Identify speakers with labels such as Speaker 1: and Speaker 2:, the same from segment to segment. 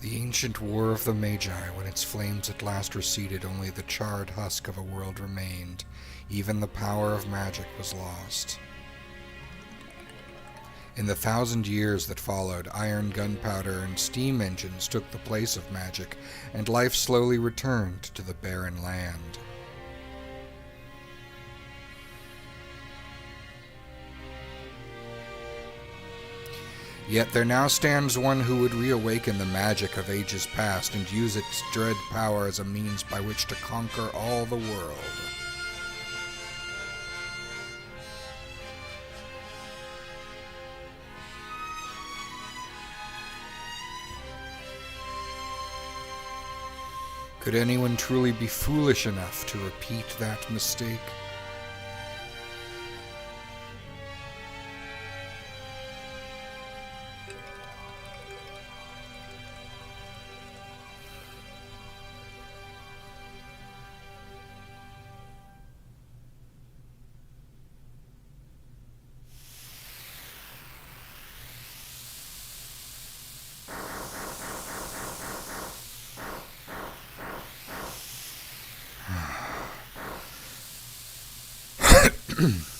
Speaker 1: The ancient war of the Magi, when its flames at last receded, only the charred husk of a world remained. Even the power of magic was lost. In the 1,000 years that followed, iron, gunpowder, and steam engines took the place of magic, and life slowly returned to the barren land. Yet there now stands one who would reawaken the magic of ages past and use its dread power as a means by which to conquer all the world. Could anyone truly be foolish enough to repeat that mistake?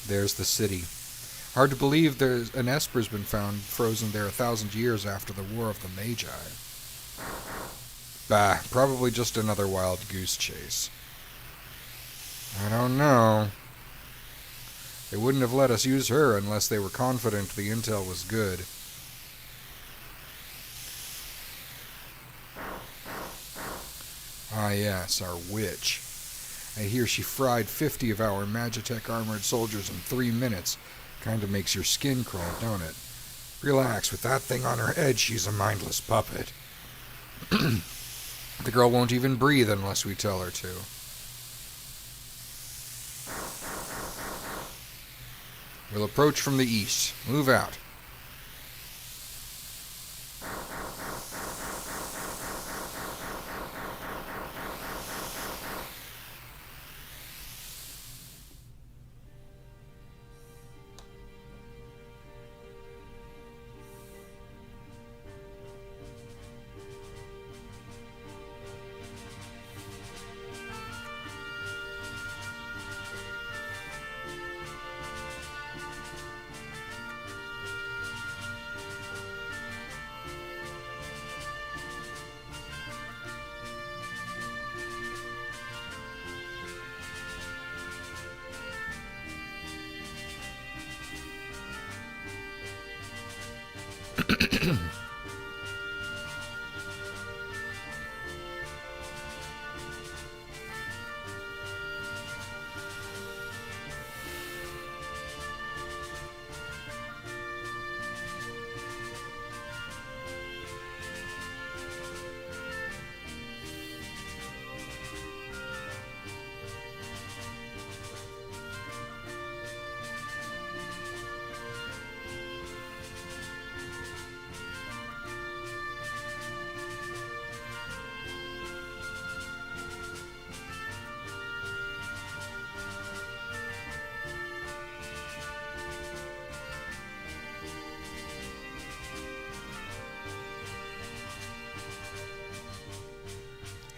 Speaker 1: There's the city. Hard to believe an Esper's been found frozen there 1,000 years after the War of the Magi. Bah, probably just another wild goose chase. I don't know. They wouldn't have let us use her unless they were confident the intel was good. Ah yes, our witch. I hear she fried 50 of our Magitech armored soldiers in 3 minutes. Kinda makes your skin crawl, don't it? Relax, with that thing on her head, she's a mindless puppet. The girl won't even breathe unless we tell her to. We'll approach from the east. Move out.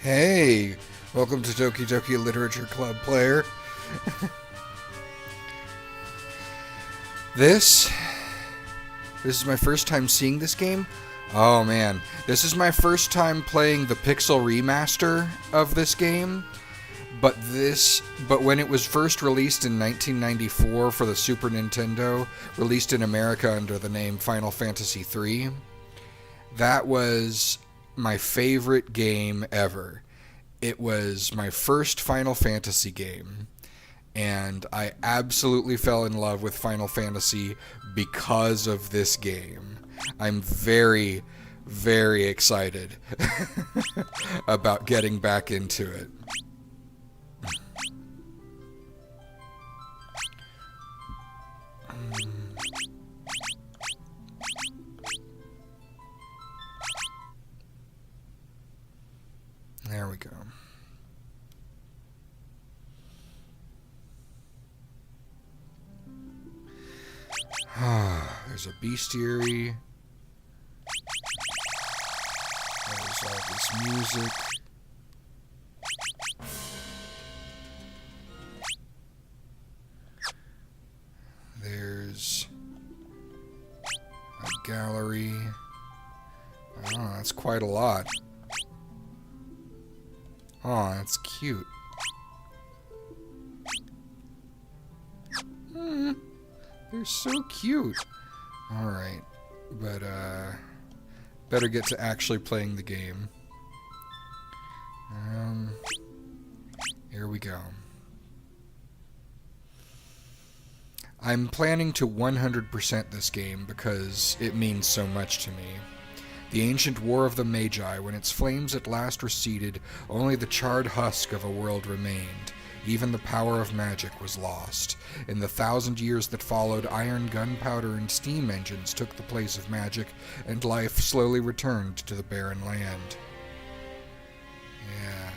Speaker 1: Hey, welcome to Doki Doki Literature Club, player. This is my first time seeing this game. Oh man, this is my first time playing the Pixel remaster of this game. But when it was first released in 1994 for the Super Nintendo, released in America under the name Final Fantasy III, that was my favorite game ever. It was my first Final Fantasy game, and I absolutely fell in love with Final Fantasy because of this game. I'm very, very excited about getting back into it. There we go. There's a bestiary. There's all this music. There's a gallery. Oh, that's quite a lot. Oh, that's cute. They're so cute. Alright, but better get to actually playing the game. Here we go. I'm planning to 100% this game because it means so much to me. The ancient war of the Magi, when its flames at last receded, only the charred husk of a world remained. Even the power of magic was lost. In the 1,000 years that followed, iron, gunpowder, and steam engines took the place of magic, and life slowly returned to the barren land. Yeah.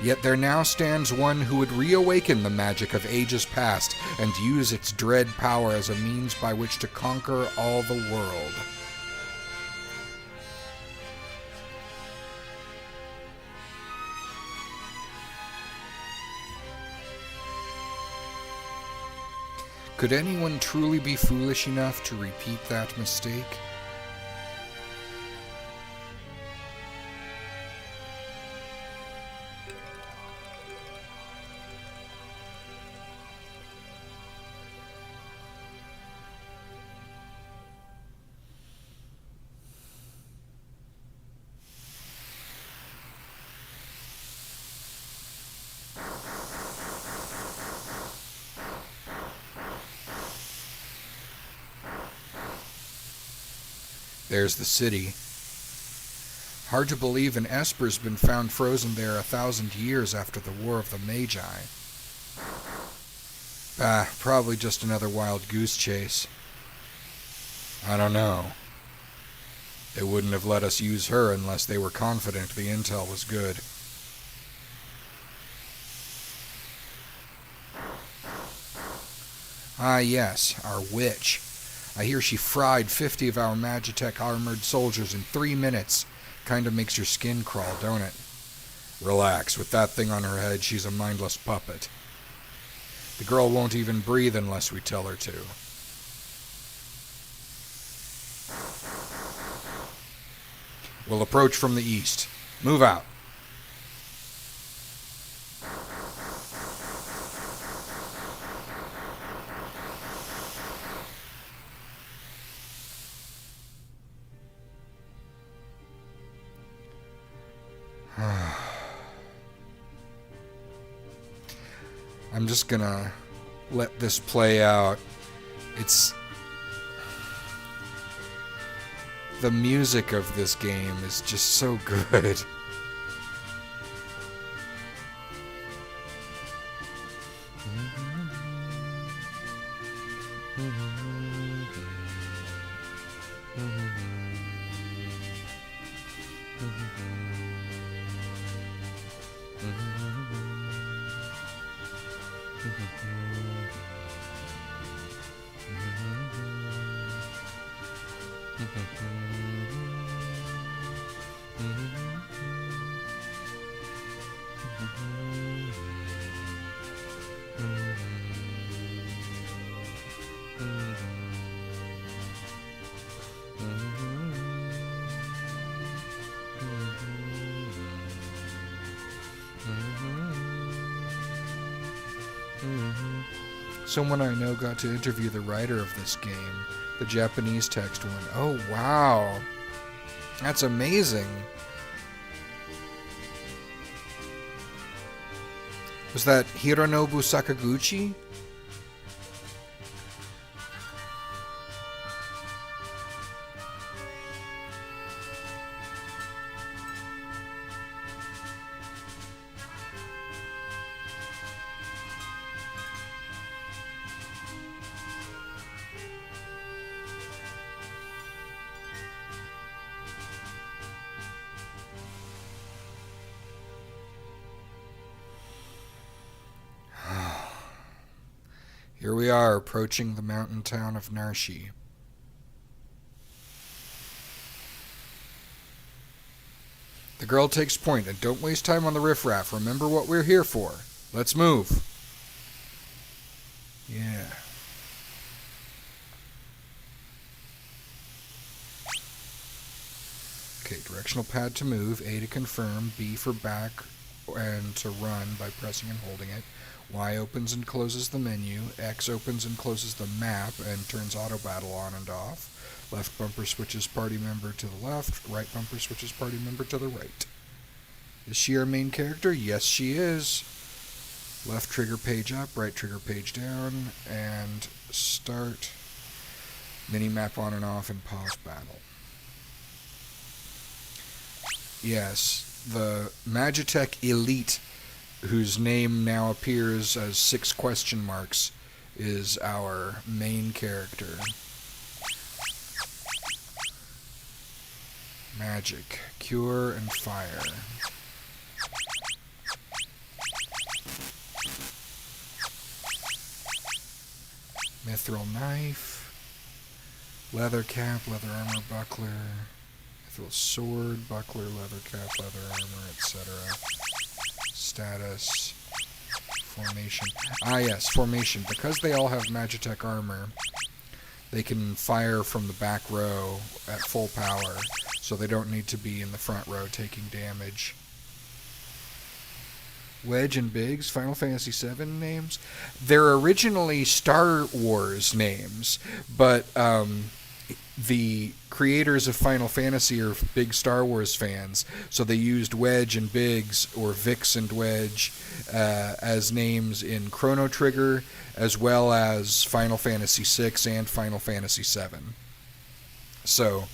Speaker 1: Yet there now stands one who would reawaken the magic of ages past and use its dread power as a means by which to conquer all the world. Could anyone truly be foolish enough to repeat that mistake? There's the city. Hard to believe an Esper's been found frozen there 1,000 years after the War of the Magi. Probably just another wild goose chase. I don't know. They wouldn't have let us use her unless they were confident the intel was good. Ah yes, our witch. I hear she fried 50 of our Magitech armored soldiers in 3 minutes. Kinda makes your skin crawl, don't it? Relax, with that thing on her head, she's a mindless puppet. The girl won't even breathe unless we tell her to. We'll approach from the east. Move out. I'm just gonna let this play out. The music of this game is just so good. Someone I know got to interview the writer of this game, the Japanese text one. Oh, wow. That's amazing. Was that Hironobu Sakaguchi? Here we are, approaching the mountain town of Narshi. The girl takes point, and don't waste time on the riffraff. Remember what we're here for. Let's move. Yeah. Okay, directional pad to move, A to confirm, B for back, and to run by pressing and holding it. Y opens and closes the menu. X opens and closes the map and turns auto battle on and off. Left bumper switches party member to the left. Right bumper switches party member to the right. Is she our main character? Yes, she is. Left trigger page up, right trigger page down, and start mini-map on and off and pause battle. Yes, the Magitech Elite, whose name now appears as 6 question marks, is our main character. Magic, cure, and fire. Mithril knife, leather cap, leather armor, buckler, mithril sword, buckler, leather cap, leather armor, etc. Status, formation. Ah yes, formation. Because they all have Magitech armor, they can fire from the back row at full power, so they don't need to be in the front row taking damage. Wedge and Biggs, Final Fantasy VII names. They're originally Star Wars names, but the creators of Final Fantasy are big Star Wars fans, so they used Wedge and Biggs, or Vix and Wedge, as names in Chrono Trigger, as well as Final Fantasy VI and Final Fantasy VII. So,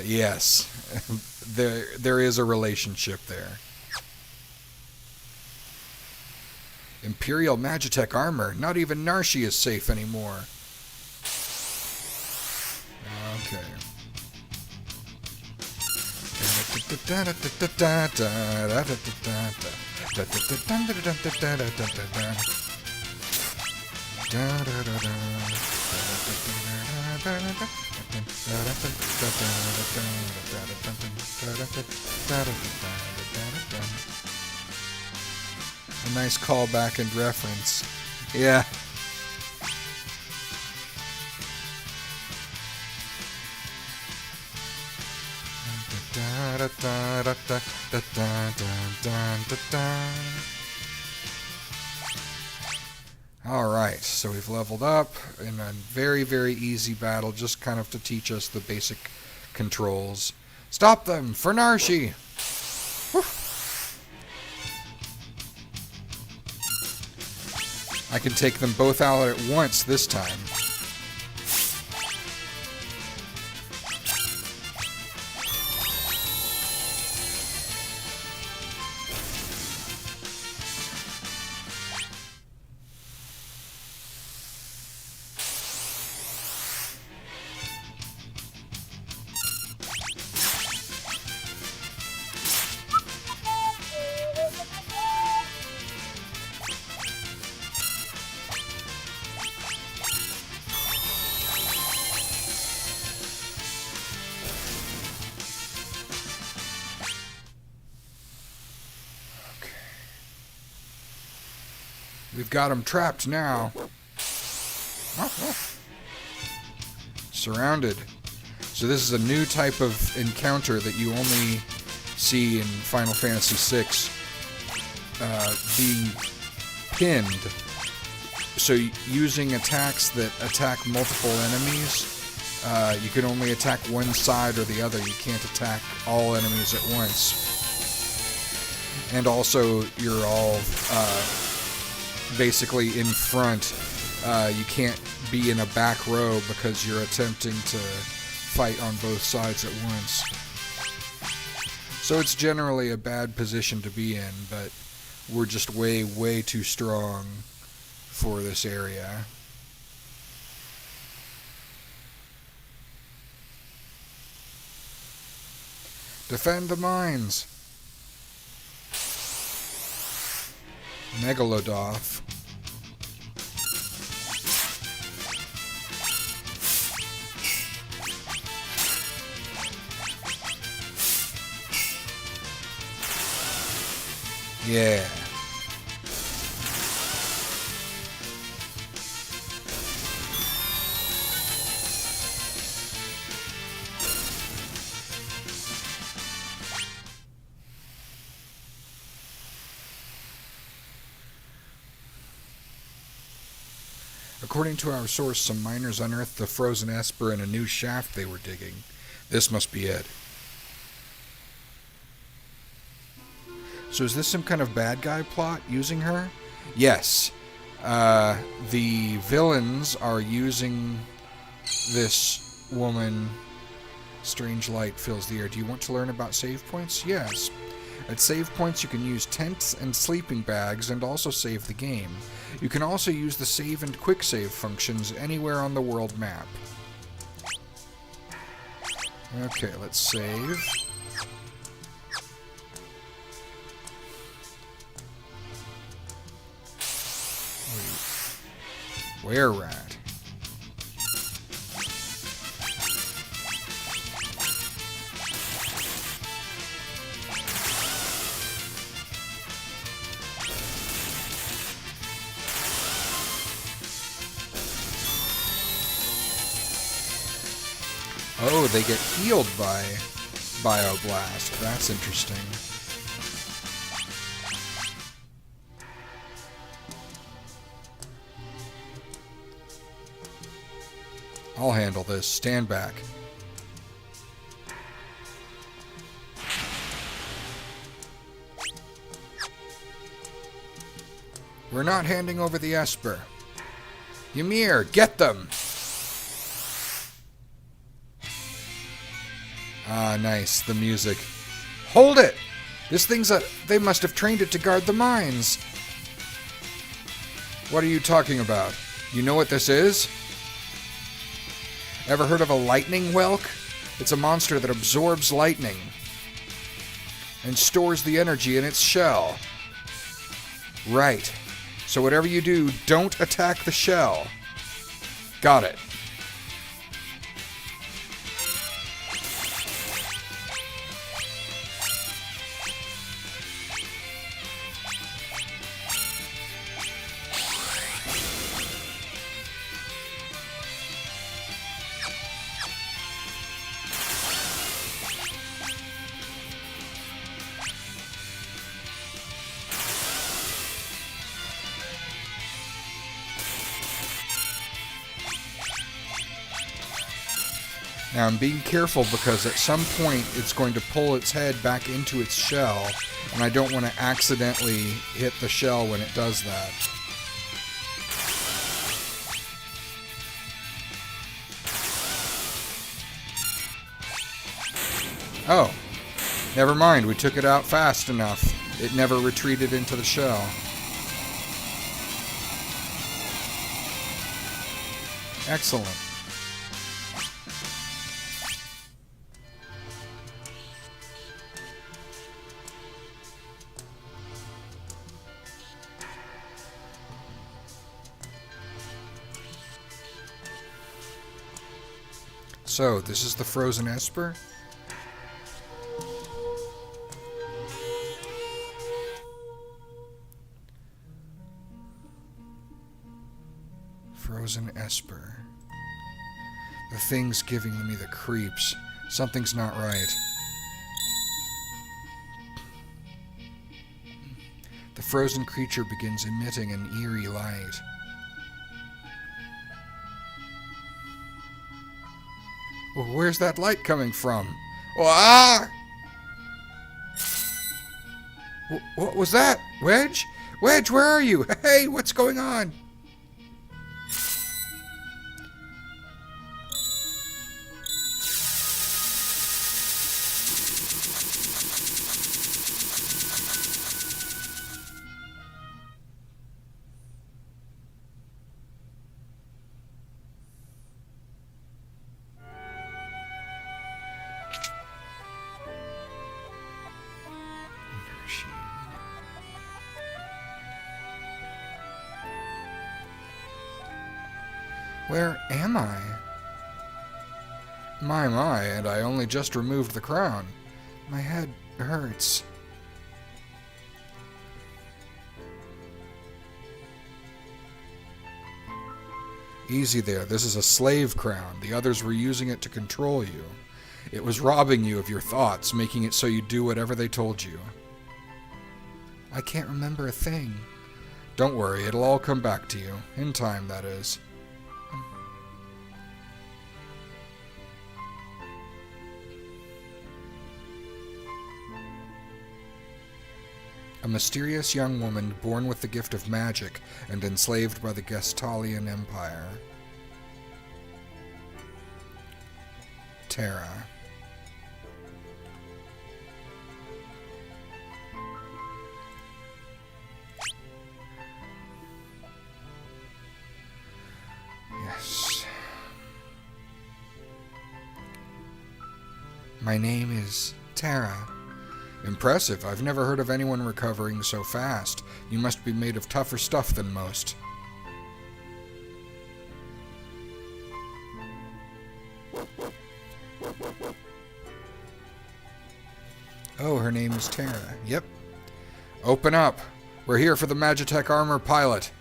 Speaker 1: yes, there is a relationship there. Imperial Magitech armor. Not even Narshi is safe anymore. Okay. A nice callback and reference. Yeah. Alright, so we've leveled up in a very, very easy battle, just kind of to teach us the basic controls. Stop them for Narshi! Whew. I can take them both out at once this time. We've got them trapped now. Surrounded. So this is a new type of encounter that you only see in Final Fantasy VI. Being pinned So using attacks that attack multiple enemies, you can only attack one side or the other. You can't attack all enemies at once. And also, you're all basically in front. You can't be in a back row because you're attempting to fight on both sides at once. So it's generally a bad position to be in, but we're just way, way too strong for this area. Defend the mines! Megalodoth. Yeah. According to our source, some miners unearthed the frozen Esper in a new shaft they were digging. This must be it. So is this some kind of bad guy plot, using her? Yes. The villains are using this woman. Strange light fills the air. Do you want to learn about save points? Yes. At save points, you can use tents and sleeping bags and also save the game. You can also use the save and quick save functions anywhere on the world map. Okay, let's save. Where rat? Oh, they get healed by Bioblast. That's interesting. I'll handle this. Stand back. We're not handing over the Esper. Ymir, get them! Ah, nice. The music. Hold it! This thing's a... They must have trained it to guard the mines. What are you talking about? You know what this is? Ever heard of a lightning whelk? It's a monster that absorbs lightning and stores the energy in its shell. Right. So whatever you do, don't attack the shell. Got it. Now I'm being careful because at some point it's going to pull its head back into its shell, and I don't want to accidentally hit the shell when it does that. Oh, never mind, we took it out fast enough. It never retreated into the shell. Excellent. So, this is the frozen Esper? Frozen Esper. The thing's giving me the creeps. Something's not right. The frozen creature begins emitting an eerie light. Where's that light coming from? Oh, ah! What was that? Wedge? Wedge, where are you? Hey, what's going on? Where am I? My, and I only just removed the crown. My head hurts. Easy there, this is a slave crown. The others were using it to control you. It was robbing you of your thoughts, making it so you do whatever they told you. I can't remember a thing. Don't worry, it'll all come back to you. In time, that is. A mysterious young woman born with the gift of magic and enslaved by the Gestalian Empire. Terra. Yes. My name is Terra. Impressive. I've never heard of anyone recovering so fast. You must be made of tougher stuff than most. Oh, her name is Terra. Yep. Open up. We're here for the Magitech armor pilot.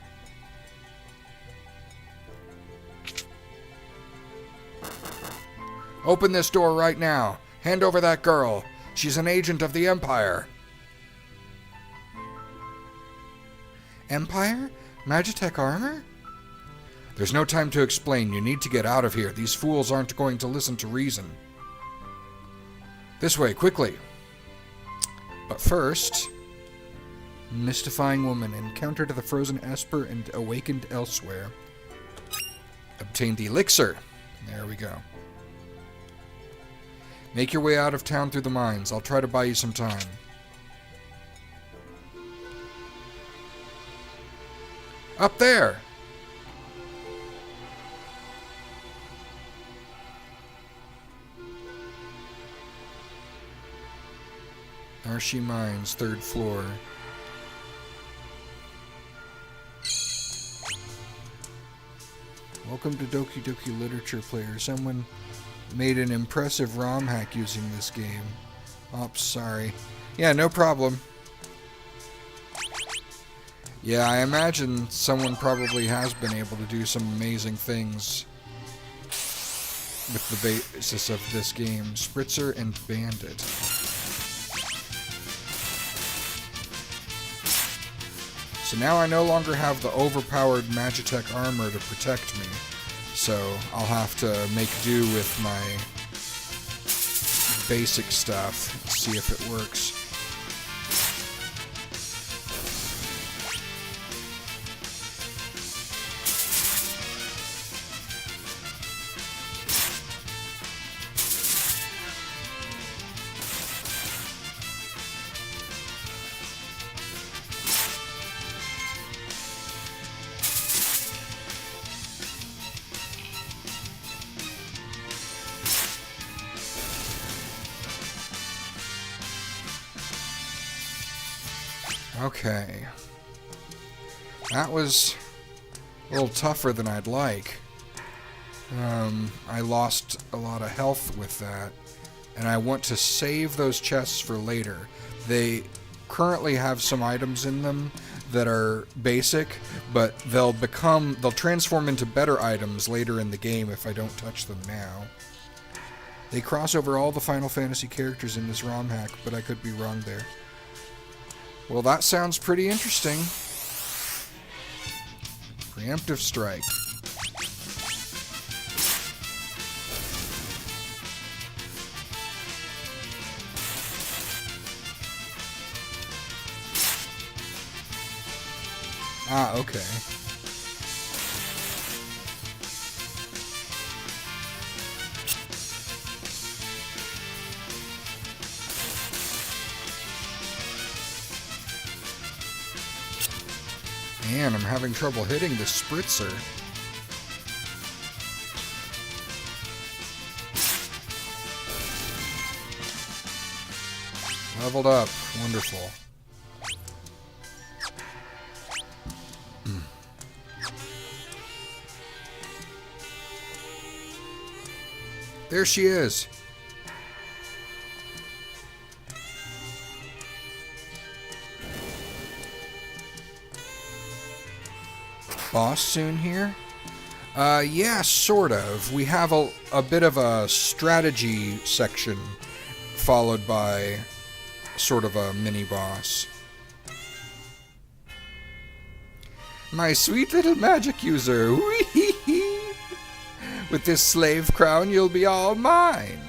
Speaker 1: Open this door right now. Hand over that girl. She's an agent of the Empire. Empire? Magitech armor? There's no time to explain. You need to get out of here. These fools aren't going to listen to reason. This way, quickly. But first... Mystifying woman. Encountered the frozen Esper and awakened elsewhere. Obtained elixir. There we go. Make your way out of town through the mines. I'll try to buy you some time. Up there! Archie Mines, 3rd floor. Welcome to Doki Doki Literature Player. Someone made an impressive ROM hack using this game. Oops, sorry. Yeah, no problem. Yeah, I imagine someone probably has been able to do some amazing things with the basis of this game. Spritzer and Bandit. So now I no longer have the overpowered Magitech armor to protect me. So I'll have to make do with my basic stuff, see if it works. Okay. That was a little tougher than I'd like. I lost a lot of health with that, and I want to save those chests for later. They currently have some items in them that are basic, but they'll transform into better items later in the game if I don't touch them now. They cross over all the Final Fantasy characters in this ROM hack, but I could be wrong there. Well, that sounds pretty interesting. Preemptive strike. Ah, okay. Man, I'm having trouble hitting the spritzer. Leveled up. Wonderful. There she is. Boss soon here? Yeah, sort of. We have a bit of a strategy section followed by sort of a mini-boss. My sweet little magic user. Whee-hee-hee. With this slave crown, you'll be all mine.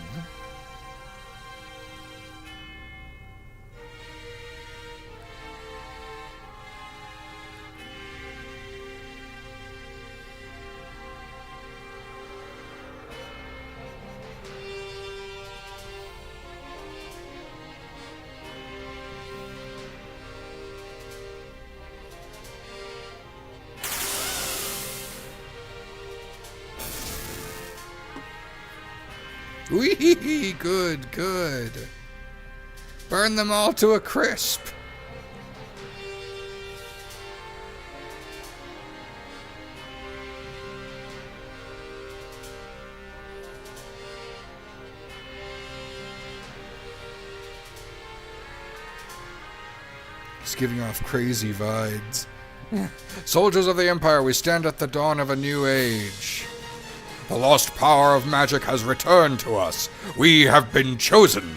Speaker 1: Wee, good, good. Burn them all to a crisp. It's giving off crazy vibes. Soldiers of the Empire, we stand at the dawn of a new age. The lost power of magic has returned to us. We have been chosen.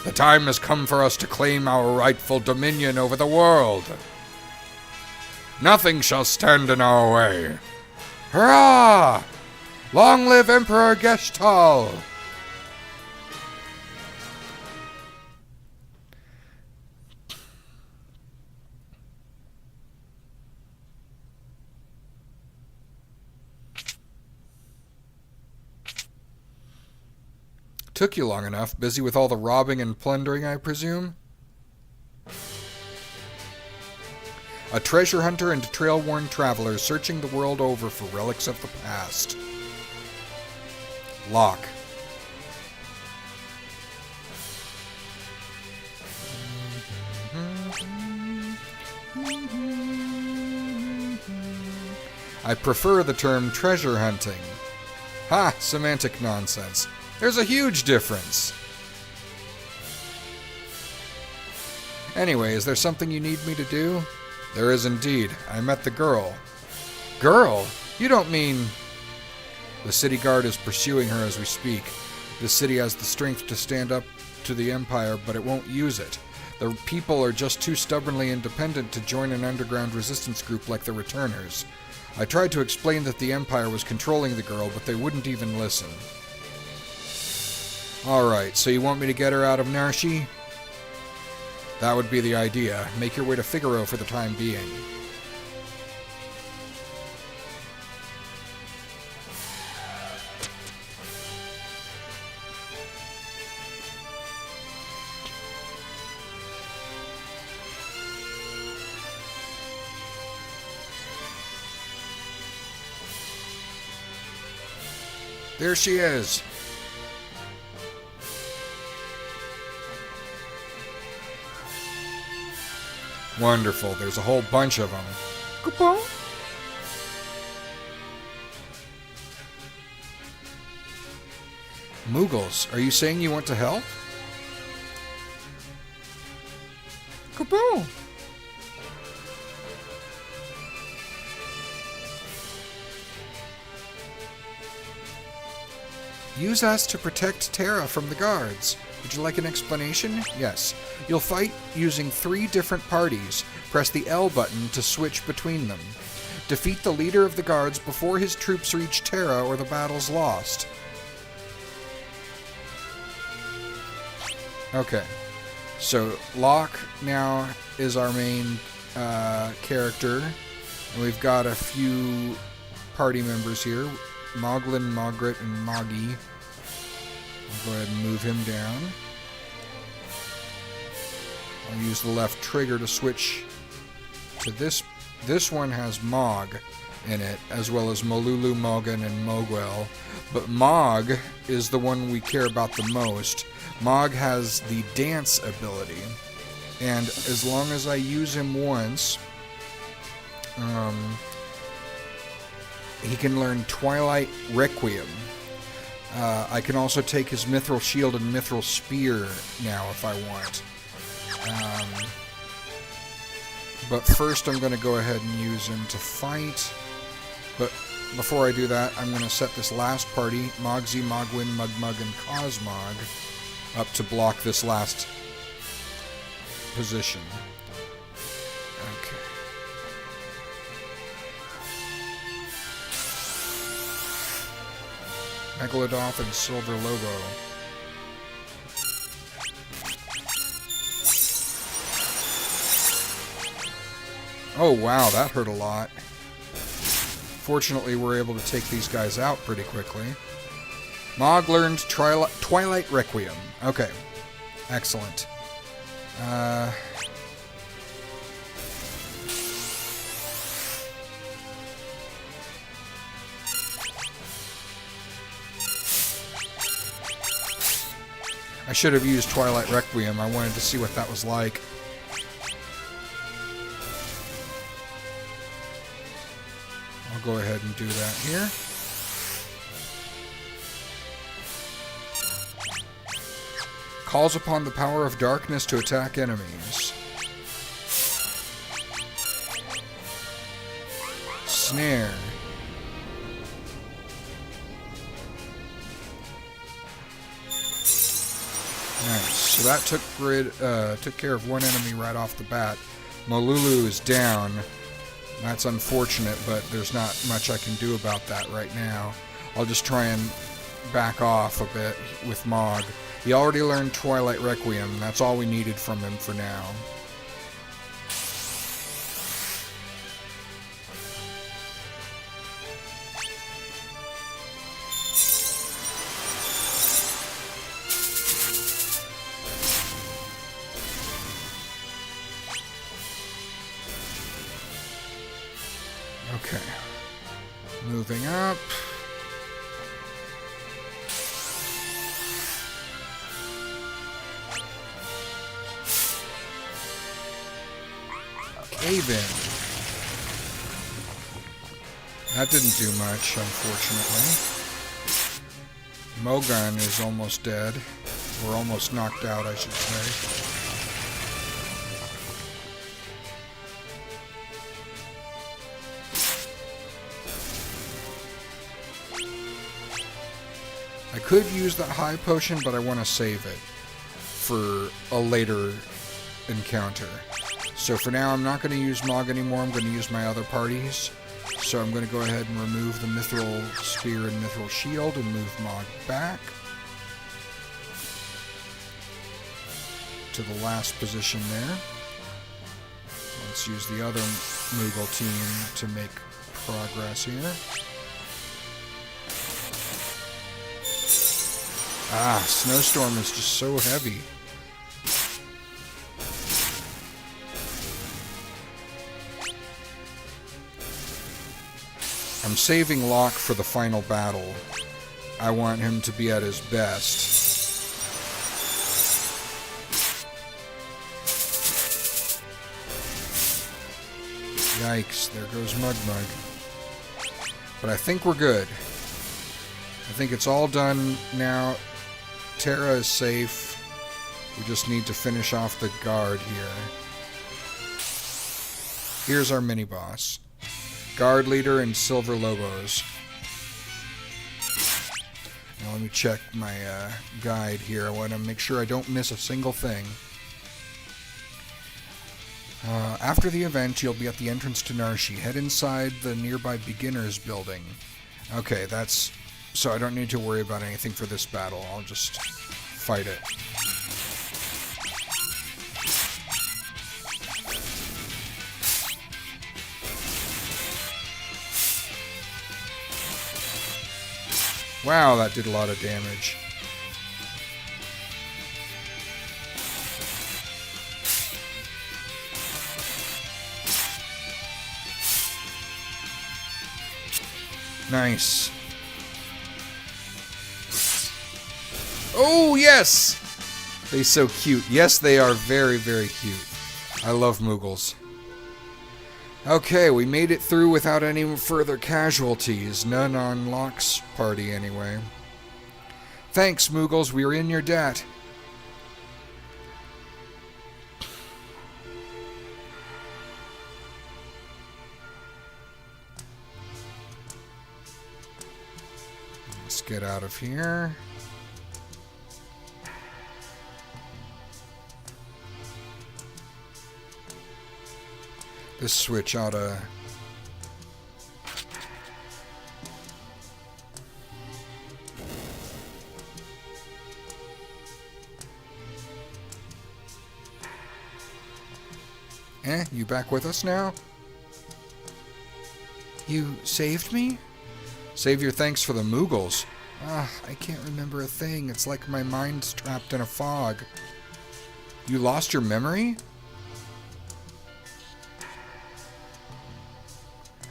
Speaker 1: The time has come for us to claim our rightful dominion over the world. Nothing shall stand in our way. Hurrah! Long live Emperor Geshtal! Took you long enough, busy with all the robbing and plundering, I presume? A treasure hunter and trail-worn traveler searching the world over for relics of the past. Locke. I prefer the term treasure hunting. Ha! Semantic nonsense. There's a huge difference. Anyway, is there something you need me to do? There is indeed. I met the girl. Girl? You don't mean... The city guard is pursuing her as we speak. The city has the strength to stand up to the Empire, but it won't use it. The people are just too stubbornly independent to join an underground resistance group like the Returners. I tried to explain that the Empire was controlling the girl, but they wouldn't even listen. Alright, so you want me to get her out of Narshi? That would be the idea. Make your way to Figaro for the time being. There she is. Wonderful. There's a whole bunch of them. Coupon? Moogles, are you saying you want to help? Coupon? Use us to protect Terra from the guards. Would you like an explanation? Yes. You'll fight using 3 different parties. Press the L button to switch between them. Defeat the leader of the guards before his troops reach Terra or the battle's lost. Okay. So, Locke now is our main character. And we've got a few party members here. Moglin, Mogrit, and Moggy. I'll go ahead and move him down. I'll use the left trigger to switch to this. This one has Mog in it, as well as Molulu, Mogan, and Mogwell. But Mog is the one we care about the most. Mog has the dance ability, and as long as I use him once, he can learn Twilight Requiem. I can also take his Mithril Shield and Mithril Spear now if I want. But first I'm going to go ahead and use him to fight. But before I do that, I'm going to set this last party, Mogzy, Mogwin, Mugmug, and Cosmog, up to block this last position. Okay. Megalodoth and Silver Lobo. Oh wow, that hurt a lot. Fortunately, we're able to take these guys out pretty quickly. Mog learned Twilight Requiem. Okay, excellent. I should have used Twilight Requiem. I wanted to see what that was like. I'll go ahead and do that here. Calls upon the power of darkness to attack enemies. Snare. Nice. So that took care of one enemy right off the bat. Molulu is down. That's unfortunate, but there's not much I can do about that right now. I'll just try and back off a bit with Mog. He already learned Twilight Requiem. That's all we needed from him for now. Okay. Moving up. Cave-in. That didn't do much, unfortunately. Mogun is almost dead. Or almost knocked out, I should say. I could use that high potion, but I want to save it for a later encounter. So for now, I'm not going to use Mog anymore. I'm going to use my other parties. So I'm going to go ahead and remove the Mithril Spear and Mithril Shield and move Mog back to the last position there. Let's use the other Moogle team to make progress here. Ah, Snowstorm is just so heavy. I'm saving Locke for the final battle. I want him to be at his best. Yikes, there goes Mugmug. But I think we're good. I think it's all done now. Terra is safe. We just need to finish off the guard here. Here's our mini-boss. Guard leader and Silver Lobos. Now let me check my guide here. I want to make sure I don't miss a single thing. After the event, you'll be at the entrance to Narshi. Head inside the nearby beginners building. Okay, that's... So I don't need to worry about anything for this battle. I'll just fight it. Wow, that did a lot of damage. Nice. Oh, yes! They're so cute. Yes, they are very, very cute. I love Moogles. Okay, we made it through without any further casualties. None on Locke's party, anyway. Thanks, Moogles. We're in your debt. Let's get out of here. This switch ought to... You back with us now? You saved me? Save your thanks for the Moogles. I can't remember a thing. It's like my mind's trapped in a fog. You lost your memory?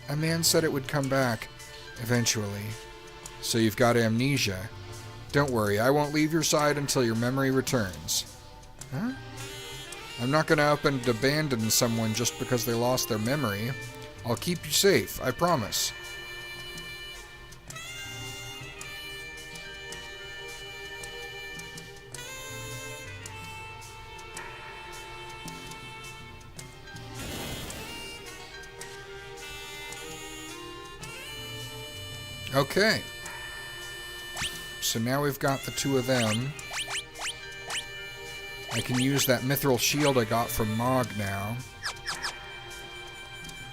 Speaker 1: A man said it would come back, eventually. So you've got amnesia. Don't worry, I won't leave your side until your memory returns. Huh? I'm not going to up and abandon someone just because they lost their memory. I'll keep you safe, I promise. Okay. So now we've got the two of them. I can use that mithril shield I got from Mog now.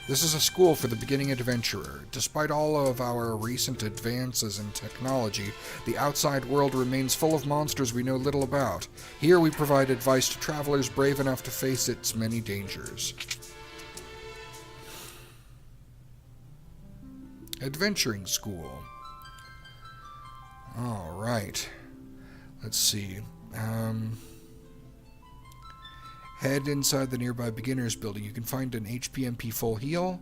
Speaker 1: This is a school for the beginning adventurer. Despite all of our recent advances in technology, the outside world remains full of monsters we know little about. Here we provide advice to travelers brave enough to face its many dangers. Adventuring school. Alright. Let's see. Head inside the nearby beginners building. You can find an HPMP full heal,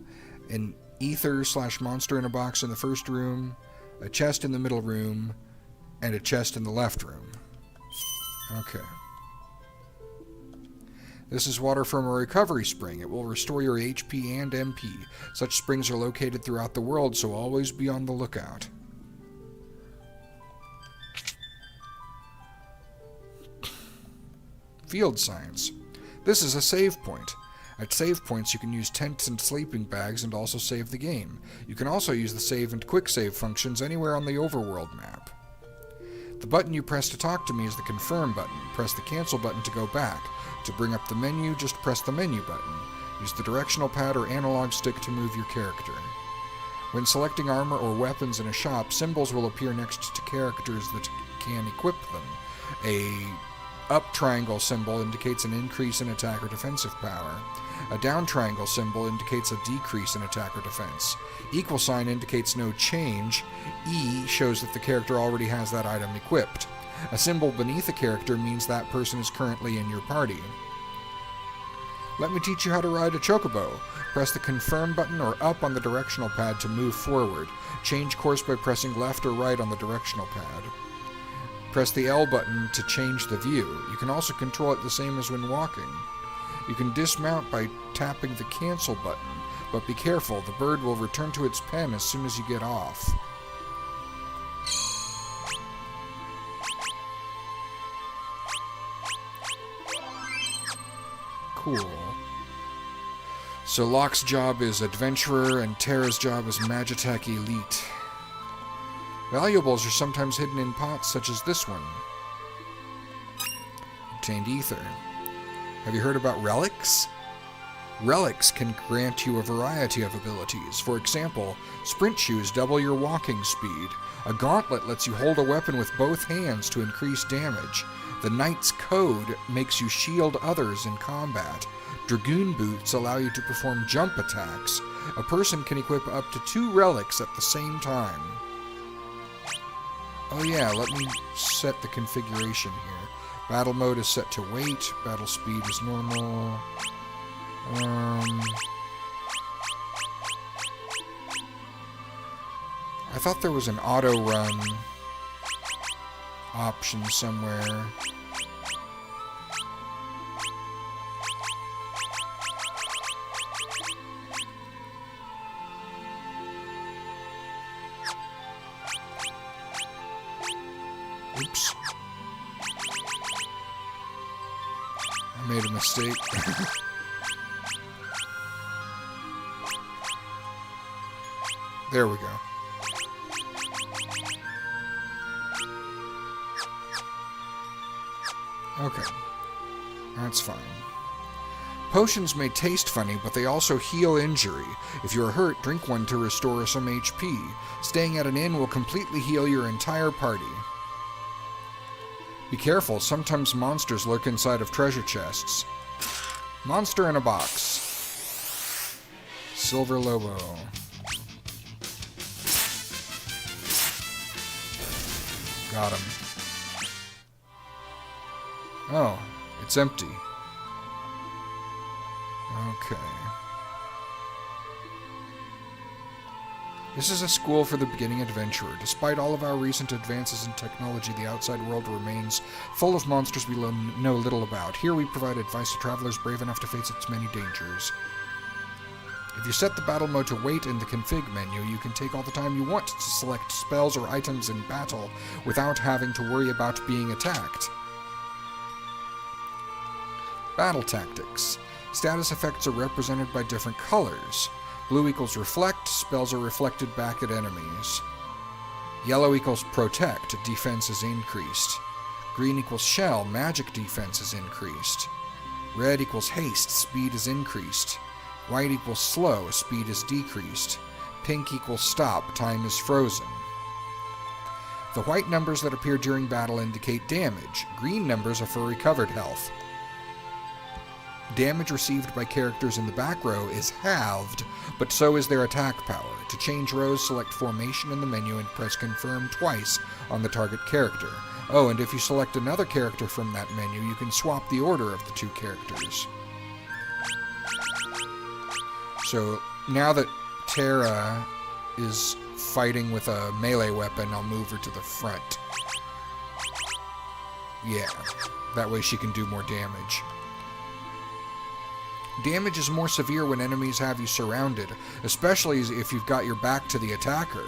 Speaker 1: an ether/monster in a box in the first room, a chest in the middle room, and a chest in the left room. Okay. This is water from a recovery spring. It will restore your HP and MP. Such springs are located throughout the world, so always be on the lookout. Field science. This is a save point. At save points, you can use tents and sleeping bags and also save the game. You can also use the save and quick save functions anywhere on the overworld map. The button you press to talk to me is the confirm button. Press the cancel button to go back. To bring up the menu, just press the menu button. Use the directional pad or analog stick to move your character. When selecting armor or weapons in a shop, symbols will appear next to characters that can equip them. A up triangle symbol indicates an increase in attack or defensive power. A down triangle symbol indicates a decrease in attack or defense. Equal sign indicates no change. E shows that the character already has that item equipped. A symbol beneath a character means that person is currently in your party. Let me teach you how to ride a chocobo. Press the confirm button or up on the directional pad to move forward. Change course by pressing left or right on the directional pad. Press the L button to change the view. You can also control it the same as when walking. You can dismount by tapping the cancel button, but be careful, the bird will return to its pen as soon as you get off. Cool. So Locke's job is Adventurer and Terra's job is Magitech Elite. Valuables are sometimes hidden in pots such as this one. Obtained ether. Have you heard about relics? Relics can grant you a variety of abilities. For example, sprint shoes double your walking speed. A gauntlet lets you hold a weapon with both hands to increase damage. The Knight's Code makes you shield others in combat. Dragoon boots allow you to perform jump attacks. A person can equip up to 2 relics at the same time. Oh yeah, let me set the configuration here. Battle mode is set to wait. Battle speed is normal. I thought there was an auto run option somewhere. Oops. I made a mistake. There we go. Okay. That's fine. Potions may taste funny, but they also heal injury. If you are hurt, drink one to restore some HP. Staying at an inn will completely heal your entire party. Be careful, sometimes monsters lurk inside of treasure chests. Monster in a box. Silver Lobo. Got him. Oh, it's empty. Okay. This is a school for the beginning adventurer. Despite all of our recent advances in technology, the outside world remains full of monsters we know little about. Here we provide advice to travelers brave enough to face its many dangers. If you set the battle mode to wait in the config menu, you can take all the time you want to select spells or items in battle without having to worry about being attacked. Battle tactics. Status effects are represented by different colors. Blue equals reflect, spells are reflected back at enemies. Yellow equals protect, defense is increased. Green equals shell, magic defense is increased. Red equals haste, speed is increased. White equals slow, speed is decreased. Pink equals stop, time is frozen. The white numbers that appear during battle indicate damage. Green numbers are for recovered health. Damage received by characters in the back row is halved, but so is their attack power. To change rows, select Formation in the menu and press Confirm twice on the target character. Oh, and if you select another character from that menu, you can swap the order of the two characters. So, now that Terra is fighting with a melee weapon, I'll move her to the front. Yeah, that way she can do more damage. Damage is more severe when enemies have you surrounded, especially if you've got your back to the attacker.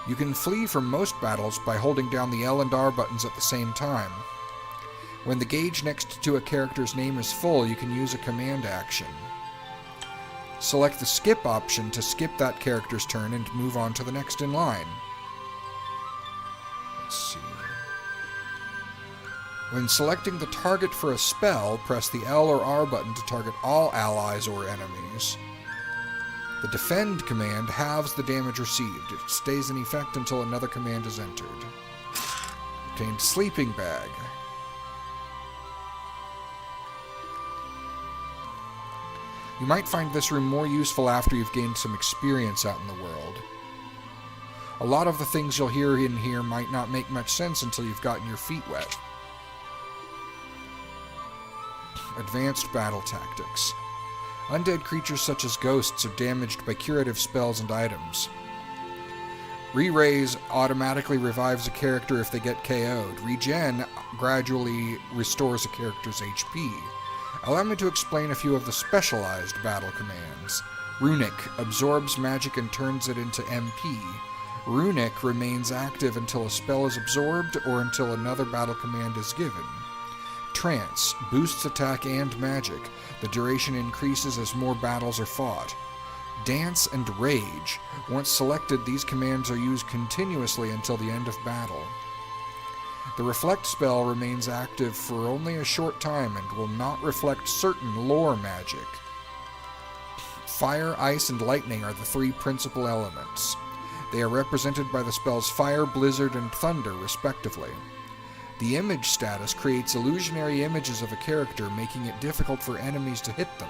Speaker 1: You can flee from most battles by holding down the L and R buttons at the same time. When the gauge next to a character's name is full, you can use a command action. Select the skip option to skip that character's turn and move on to the next in line. Let's see. When selecting the target for a spell, press the L or R button to target all allies or enemies. The defend command halves the damage received. It stays in effect until another command is entered. Obtained sleeping bag. You might find this room more useful after you've gained some experience out in the world. A lot of the things you'll hear in here might not make much sense until you've gotten your feet wet. Advanced battle tactics. Undead creatures such as ghosts are damaged by curative spells and items. Re-raise automatically revives a character if they get KO'd. Regen gradually restores a character's HP. Allow me to explain a few of the specialized battle commands. Runic absorbs magic and turns it into MP. Runic remains active until a spell is absorbed or until another battle command is given. Trance boosts attack and magic. The duration increases as more battles are fought. Dance and Rage. Once selected, these commands are used continuously until the end of battle. The Reflect spell remains active for only a short time and will not reflect certain lore magic. Fire, Ice, and Lightning are the three principal elements. They are represented by the spells Fire, Blizzard, and Thunder, respectively. The image status creates illusionary images of a character, making it difficult for enemies to hit them.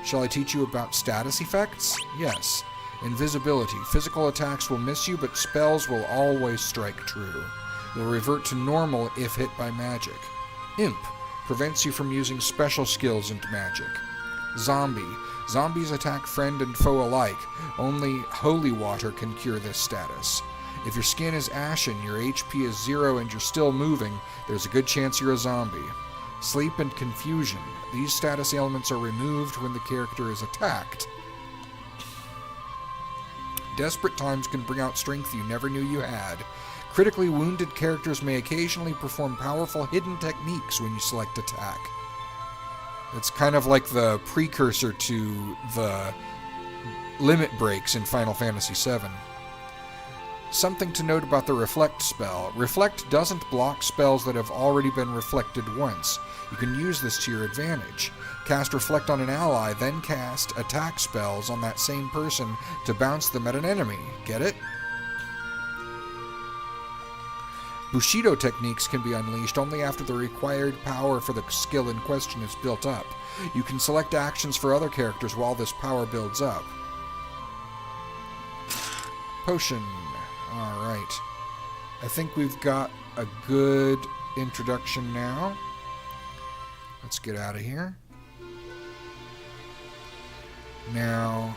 Speaker 1: Shall I teach you about status effects? Yes. Invisibility. Physical attacks will miss you, but spells will always strike true. You'll revert to normal if hit by magic. Imp. Prevents you from using special skills and magic. Zombie. Zombies attack friend and foe alike. Only holy water can cure this status. If your skin is ashen, your HP is 0, and you're still moving, there's a good chance you're a zombie. Sleep and confusion. These status ailments are removed when the character is attacked. Desperate times can bring out strength you never knew you had. Critically wounded characters may occasionally perform powerful hidden techniques when you select attack. It's kind of like the precursor to the limit breaks in Final Fantasy VII. Something to note about the Reflect spell. Reflect doesn't block spells that have already been reflected once. You can use this to your advantage. Cast Reflect on an ally, then cast attack spells on that same person to bounce them at an enemy. Get it? Bushido techniques can be unleashed only after the required power for the skill in question is built up. You can select actions for other characters while this power builds up. Potion. Alright. I think we've got a good introduction now. Let's get out of here. Now,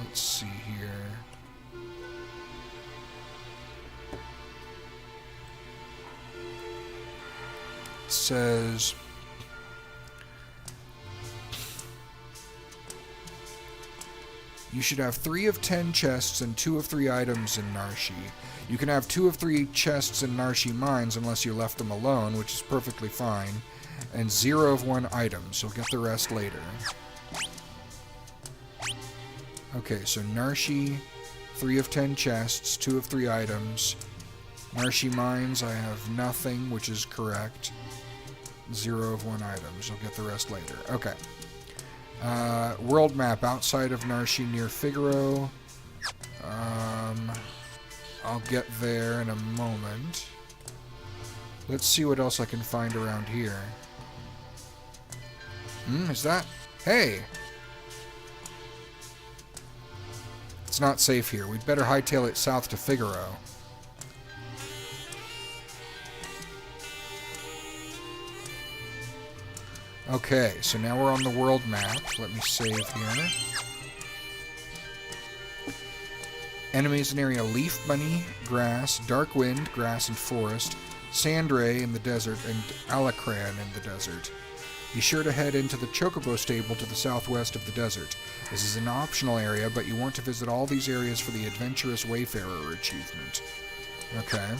Speaker 1: let's see here. It says you should have 3 of 10 chests and 2 of 3 items in Narshi. You can have 2 of 3 chests in Narshi mines unless you left them alone, which is perfectly fine, and 0 of 1 items. You'll get the rest later. Okay, so Narshi, 3 of 10 chests, 2 of 3 items. Narshi mines, I have nothing, which is correct. 0 of 1 items. You'll get the rest later. Okay. World map outside of Narshi near Figaro. I'll get there in a moment. Let's see what else I can find around here. Is that? Hey! It's not safe here. We'd better hightail it south to Figaro. Okay, so now we're on the world map. Let me save here. Enemies in area Leaf Bunny, Grass, Dark Wind, Grass and Forest, Sandray in the desert, and Alacran in the desert. Be sure to head into the Chocobo stable to the southwest of the desert. This is an optional area, but you want to visit all these areas for the Adventurous Wayfarer achievement. Okay.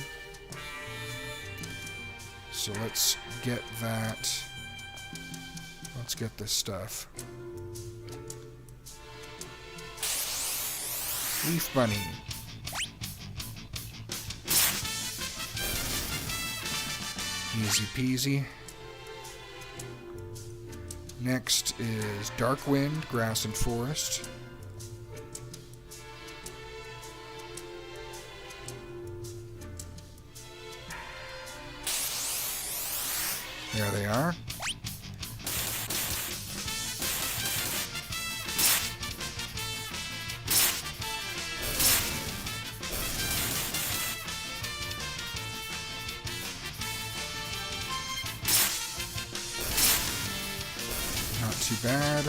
Speaker 1: So let's get that. Let's get this stuff. Leaf Bunny. Easy peasy. Next is Dark Wind, Grass and Forest. There they are. Too bad.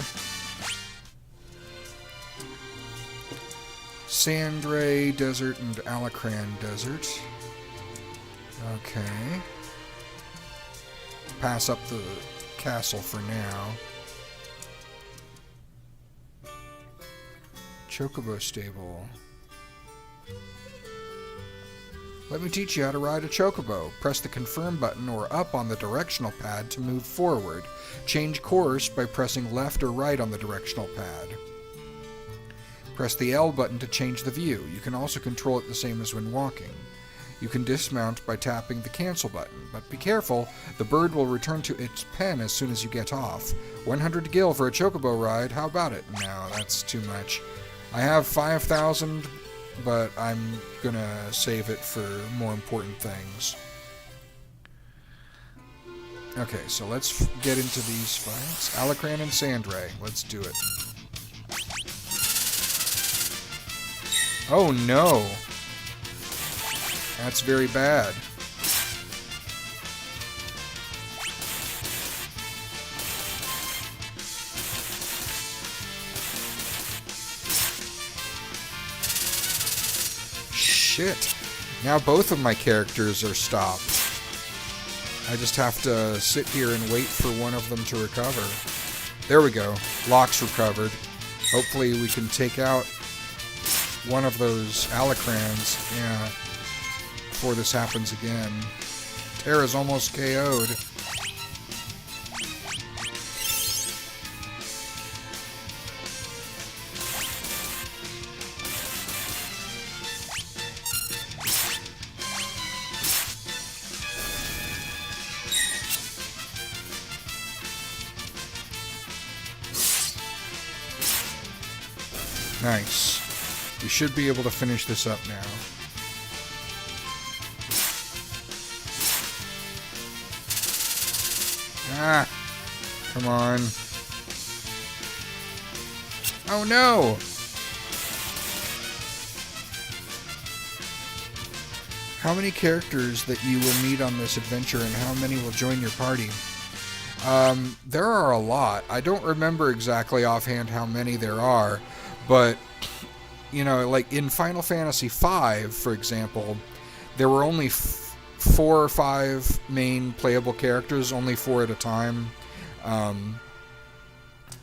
Speaker 1: Sandray Desert and Alacran Desert. Okay. Pass up the castle for now. Chocobo Stable. Let me teach you how to ride a chocobo. Press the confirm button or up on the directional pad to move forward. Change course by pressing left or right on the directional pad. Press the L button to change the view. You can also control it the same as when walking. You can dismount by tapping the cancel button, but be careful, the bird will return to its pen as soon as you get off. 100 gil for a chocobo ride, how about it? No, that's too much. I have 5,000, but I'm gonna save it for more important things. Okay, so let's get into these fights. Alacran and Sandray. Let's do it. Oh no! That's very bad. Shit. Now both of my characters are stopped. I just have to sit here and wait for one of them to recover. There we go. Locke's recovered. Hopefully we can take out one of those Alacrans, yeah, before this happens again. Terra's almost KO'd. Nice. We should be able to finish this up now. Ah! Come on. Oh no! How many characters that you will meet on this adventure and how many will join your party? There are a lot. I don't remember exactly offhand how many there are, but, you know, like in Final Fantasy V, for example, there were only 4 or 5 main playable characters, only 4 at a time,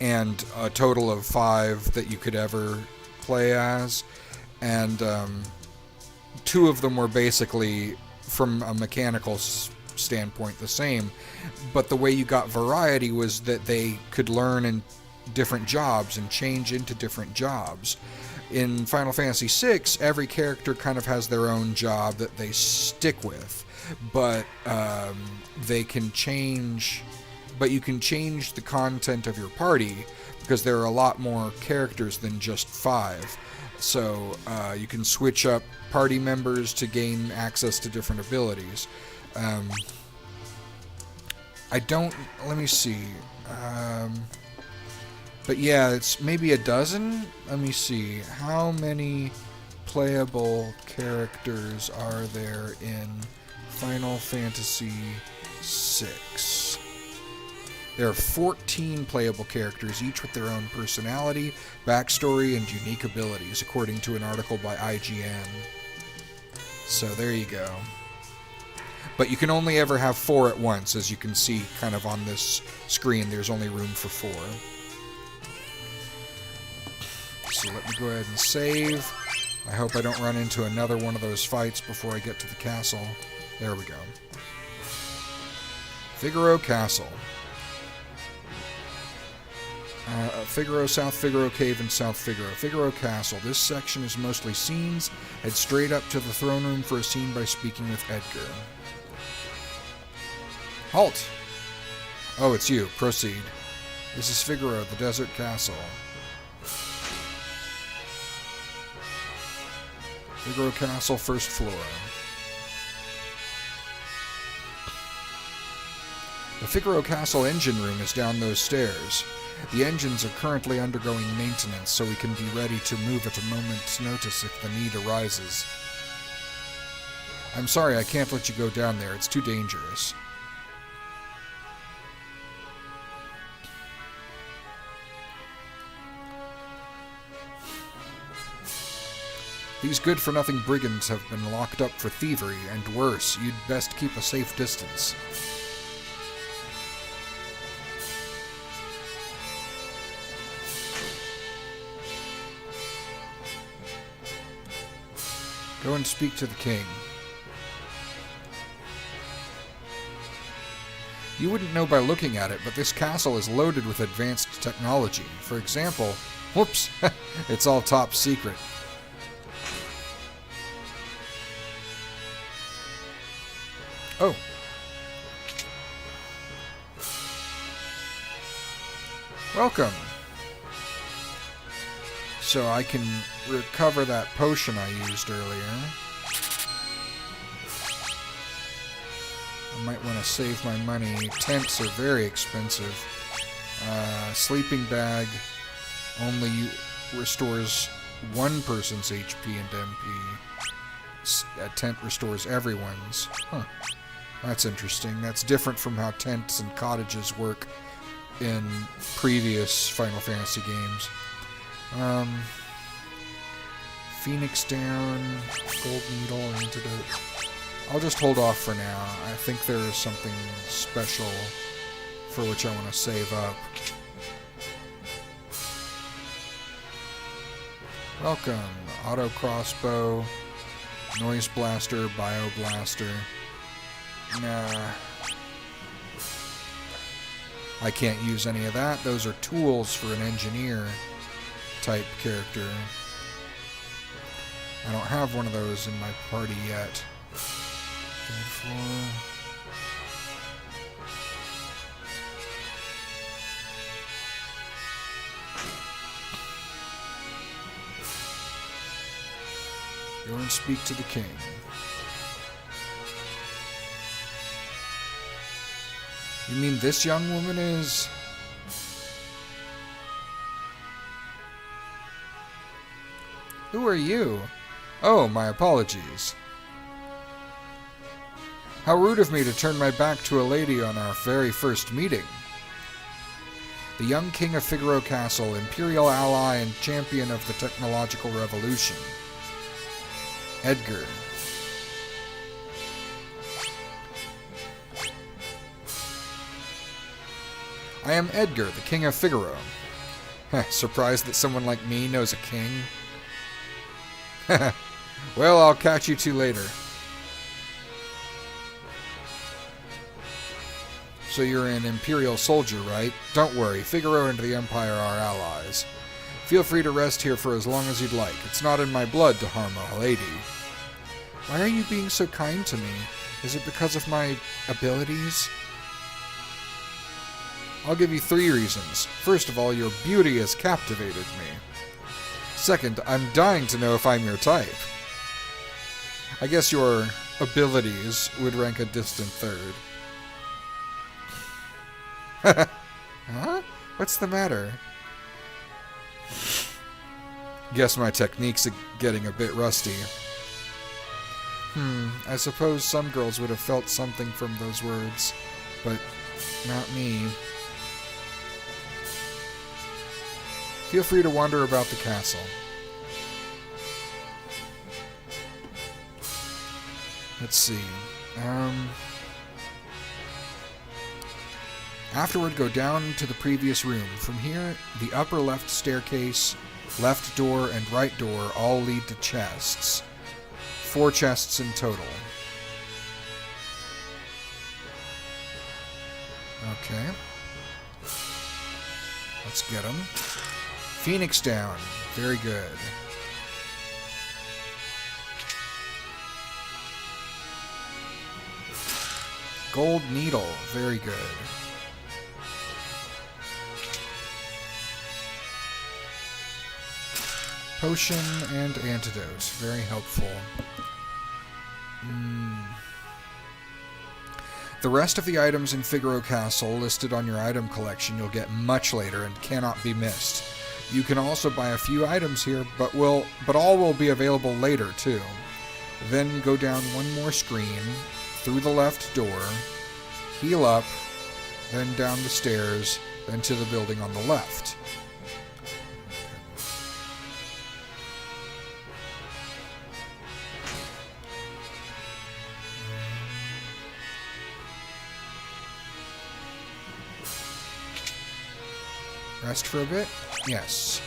Speaker 1: and a total of 5 that you could ever play as, and 2 of them were basically, from a mechanical standpoint, the same, but the way you got variety was that they could learn in different jobs and change into different jobs. In Final Fantasy VI, every character kind of has their own job that they stick with, but they can change, but you can change the content of your party because there are a lot more characters than just 5. So you can switch up party members to gain access to different abilities. Let me see. But yeah, it's maybe a dozen? Let me see. How many playable characters are there in Final Fantasy VI? There are 14 playable characters, each with their own personality, backstory, and unique abilities, according to an article by IGN. So there you go. But you can only ever have 4 at once, as you can see kind of on this screen. There's only room for 4. So let me go ahead and save. I hope I don't run into another one of those fights before I get to the castle. There we go. Figaro Castle. Figaro, South Figaro Cave, and South Figaro. Figaro Castle. This section is mostly scenes. Head straight up to the throne room for a scene by speaking with Edgar. Halt! Oh, it's you. Proceed. This is Figaro, the desert castle. Figaro Castle, first floor. The Figaro Castle engine room is down those stairs. The engines are currently undergoing maintenance, so we can be ready to move at a moment's notice if the need arises. I'm sorry, I can't let you go down there. It's too dangerous. These good-for-nothing brigands have been locked up for thievery, and worse, you'd best keep a safe distance. Go and speak to the king. You wouldn't know by looking at it, but this castle is loaded with advanced technology. For example, whoops, it's all top secret. Oh. Welcome. So I can recover that potion I used earlier. Might want to save my money. Tents are very expensive. Sleeping bag only restores one person's HP and MP. A tent restores everyone's. Huh. That's interesting. That's different from how tents and cottages work in previous Final Fantasy games. Phoenix down, gold needle, antidote. I'll just hold off for now. I think there is something special for which I want to save up. Welcome. Auto crossbow, noise blaster, bio blaster. Nah. I can't use any of that. Those are tools for an engineer type character. I don't have one of those in my party yet. Third floor. Go and speak to the king. You mean this young woman is... Who are you? Oh, my apologies. How rude of me to turn my back to a lady on our very first meeting. The young king of Figaro Castle, imperial ally and champion of the technological revolution. Edgar. I am Edgar, the king of Figaro. Surprised that someone like me knows a king? Well, I'll catch you two later. So you're an Imperial soldier, right? Don't worry, Figaro and the Empire are allies. Feel free to rest here for as long as you'd like. It's not in my blood to harm a lady. Why are you being so kind to me? Is it because of my abilities? I'll give you 3 reasons. First of all, your beauty has captivated me. Second, I'm dying to know if I'm your type. I guess your abilities would rank a distant third. Huh? What's the matter? Guess my technique's getting a bit rusty. I suppose some girls would have felt something from those words, but not me. Feel free to wander about the castle. Let's see. Afterward, go down to the previous room. From here, the upper left staircase, left door, and right door all lead to chests. 4 chests in total. Okay. Let's get them. Phoenix down. Very good. Gold needle. Very good. Potion and antidote. Very helpful. The rest of the items in Figaro Castle listed on your item collection you'll get much later and cannot be missed. You can also buy a few items here, but all will be available later too. Then go down one more screen, through the left door, heal up, then down the stairs, then to the building on the left. Rest for a bit? Yes.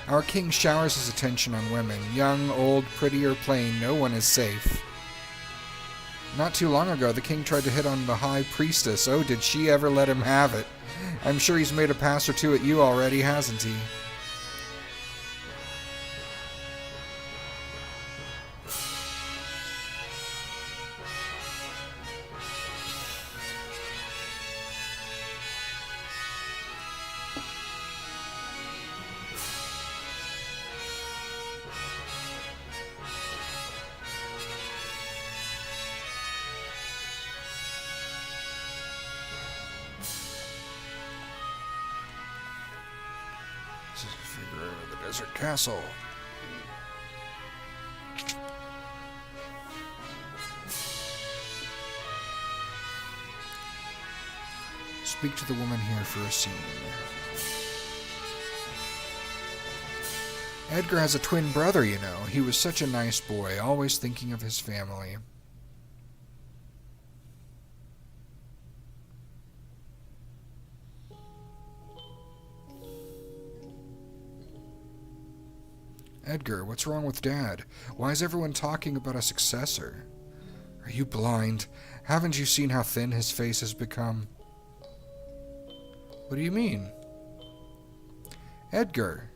Speaker 1: Our king showers his attention on women. Young, old, pretty, or plain, no one is safe. Not too long ago, the king tried to hit on the high priestess. Oh, did she ever let him have it? I'm sure he's made a pass or two at you already, hasn't he? Figure out the desert castle. Speak to the woman here for a scene. Edgar has a twin brother, you know. He was such a nice boy, always thinking of his family. Edgar, what's wrong with Dad? Why is everyone talking about a successor? Are you blind? Haven't you seen how thin his face has become? What do you mean? Edgar.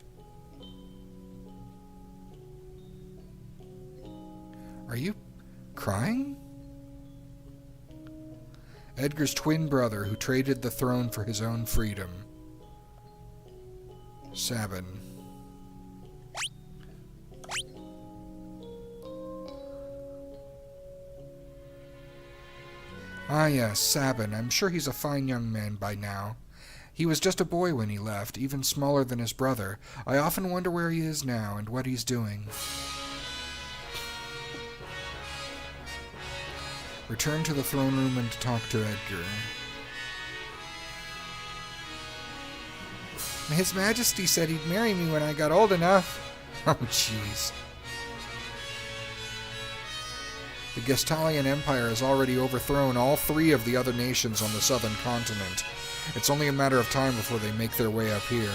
Speaker 1: Are you crying? Edgar's twin brother who traded the throne for his own freedom. Sabin. Ah yes, Sabin. I'm sure he's a fine young man by now. He was just a boy when he left, even smaller than his brother. I often wonder where he is now and what he's doing. Return to the throne room and talk to Edgar. His Majesty said he'd marry me when I got old enough. Oh, jeez. The Gestalian Empire has already overthrown all 3 of the other nations on the southern continent. It's only a matter of time before they make their way up here.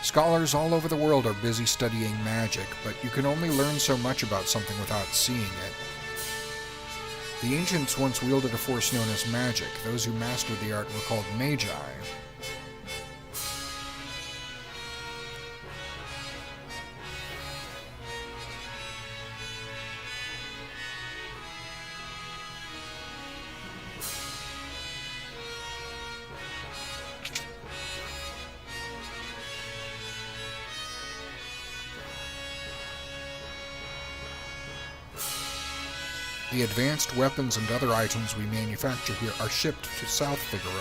Speaker 1: Scholars all over the world are busy studying magic, but you can only learn so much about something without seeing it. The ancients once wielded a force known as magic. Those who mastered the art were called magi. The advanced weapons and other items we manufacture here are shipped to South Figaro.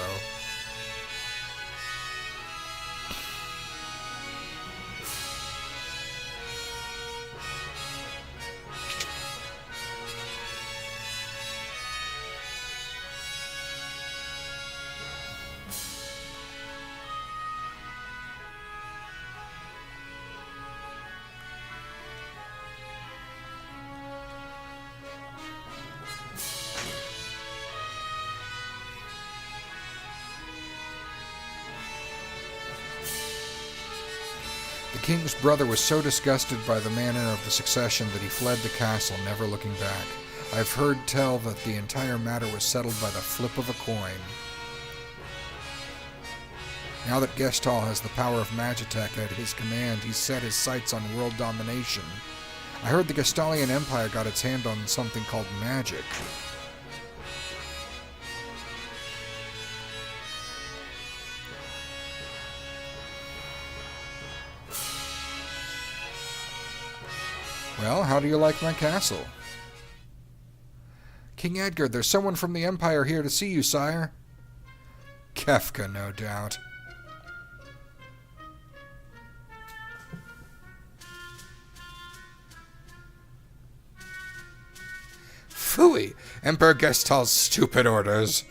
Speaker 1: The king's brother was so disgusted by the manner of the succession that he fled the castle, never looking back. I've heard tell that the entire matter was settled by the flip of a coin. Now that Gestal has the power of Magitech at his command, he's set his sights on world domination. I heard the Gestalian Empire got its hand on something called magic. Well, how do you like my castle? King Edgar, there's someone from the Empire here to see you, sire. Kefka, no doubt. Phooey! Emperor Gestal's stupid orders.